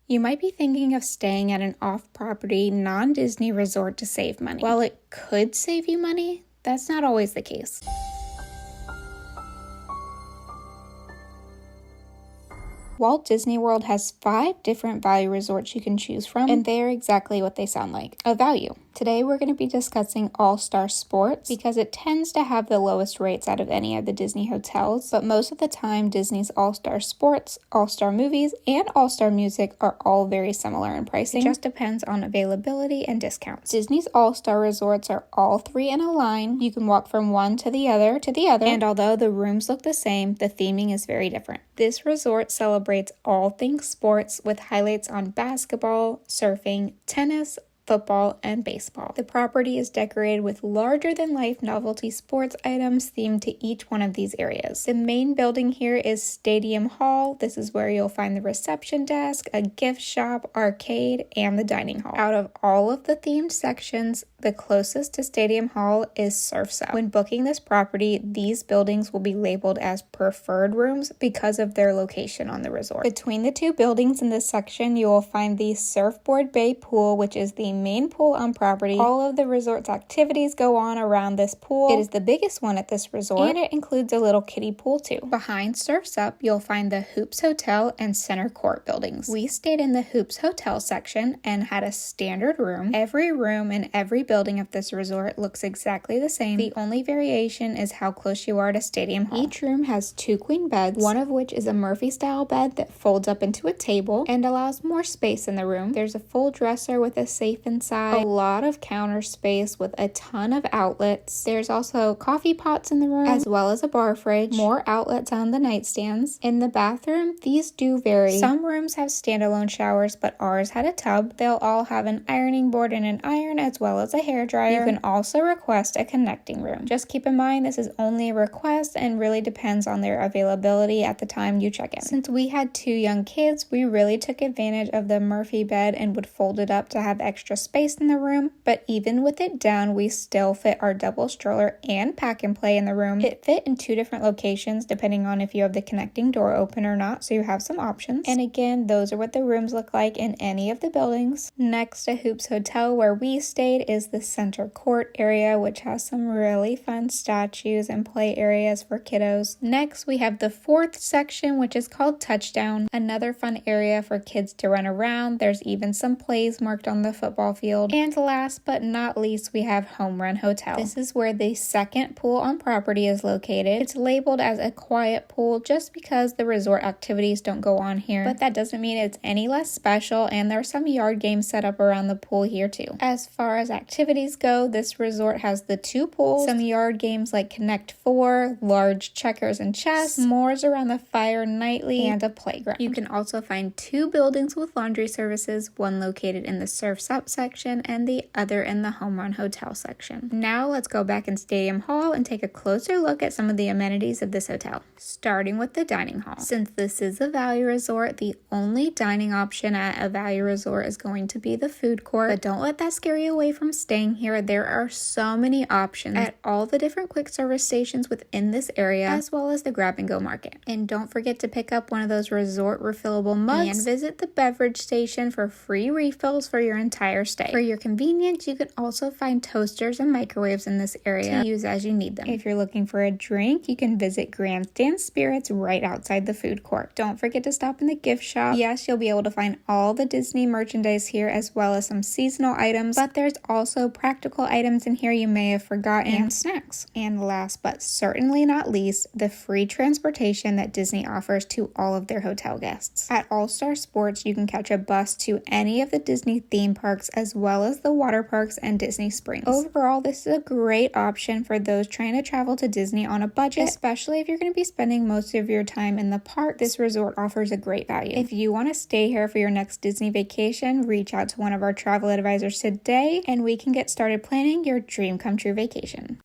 You might be thinking of staying at an off-property, non-Disney resort to save money. While it could save you money, that's not always the case. Walt Disney World has 5 different value resorts you can choose from, and they're exactly what they sound like, a value. Today we're going to be discussing All-Star Sports because it tends to have the lowest rates out of any of the Disney hotels, but most of the time Disney's All-Star Sports, All-Star Movies, and All-Star Music are all very similar in pricing. It just depends on availability and discounts. Disney's All-Star Resorts are all 3 in a line. You can walk from one to the other, and although the rooms look the same, the theming is very different. This resort celebrates all things sports with highlights on basketball, surfing, tennis, football, and baseball. The property is decorated with larger-than-life novelty sports items themed to each one of these areas. The main building here is Stadium Hall. This is where you'll find the reception desk, a gift shop, arcade, and the dining hall. Out of all of the themed sections, the closest to Stadium Hall is Surf's Up. When booking this property, these buildings will be labeled as preferred rooms because of their location on the resort. Between the 2 buildings in this section, you will find the Surfboard Bay Pool, which is the main pool on property. All of the resort's activities go on around this pool. It is the biggest one at this resort, and it includes a little kiddie pool too. Behind Surf's Up, you'll find the Hoops Hotel and Center Court buildings. We stayed in the Hoops Hotel section and had a standard room. Every room in every building of this resort looks exactly the same. The only variation is how close you are to Stadium Hall. Each room has 2 queen beds, one of which is a Murphy-style bed that folds up into a table and allows more space in the room. There's a full dresser with a safe inside, a lot of counter space with a ton of outlets. There's also coffee pots in the room, as well as a bar fridge, more outlets on the nightstands. In the bathroom, these do vary. Some rooms have standalone showers, but ours had a tub. They'll all have an ironing board and an iron, as well as a hairdryer. You can also request a connecting room. Just keep in mind this is only a request and really depends on their availability at the time you check in. Since we had 2 young kids, we really took advantage of the Murphy bed and would fold it up to have extra space in the room, but even with it down, we still fit our double stroller and pack and play in the room. It fit in 2 different locations depending on if you have the connecting door open or not, so you have some options. And again, those are what the rooms look like in any of the buildings. Next to Hoops Hotel, where we stayed, is the Center Court area, which has some really fun statues and play areas for kiddos. Next, we have the 4th section, which is called Touchdown, another fun area for kids to run around. There's even some plays marked on the football field. And last but not least, we have Home Run Hotel. This is where the second pool on property is located. It's labeled as a quiet pool just because the resort activities don't go on here, but that doesn't mean it's any less special, and there are some yard games set up around the pool here too. As far as activities go, this resort has the 2 pools, some yard games like Connect 4, large checkers and chess, s'mores around the fire nightly, and a playground. You can also find 2 buildings with laundry services, one located in the Surf's Up section and the other in the Home Run Hotel section. Now let's go back in Stadium Hall and take a closer look at some of the amenities of this hotel, starting with the dining hall. Since this is a value resort, the only dining option at a value resort is going to be the food court, but don't let that scare you away from staying here. There are so many options at all the different quick service stations within this area, as well as the grab and go market. And don't forget to pick up one of those resort refillable mugs and visit the beverage station for free refills for your entire stay. For your convenience, you can also find toasters and microwaves in this area to use as you need them. If you're looking for a drink, you can visit Grandstand Spirits right outside the food court. Don't forget to stop in the gift shop. Yes, you'll be able to find all the Disney merchandise here, as well as some seasonal items, but there's also practical items in here you may have forgotten, and snacks. And last but certainly not least, the free transportation that Disney offers to all of their hotel guests. At All-Star Sports, you can catch a bus to any of the Disney theme parks, as well as the water parks and Disney Springs. Overall, this is a great option for those trying to travel to Disney on a budget, especially if you're going to be spending most of your time in the park. This resort offers a great value. If you want to stay here for your next Disney vacation, reach out to one of our travel advisors today, and we can get started planning your dream come true vacation.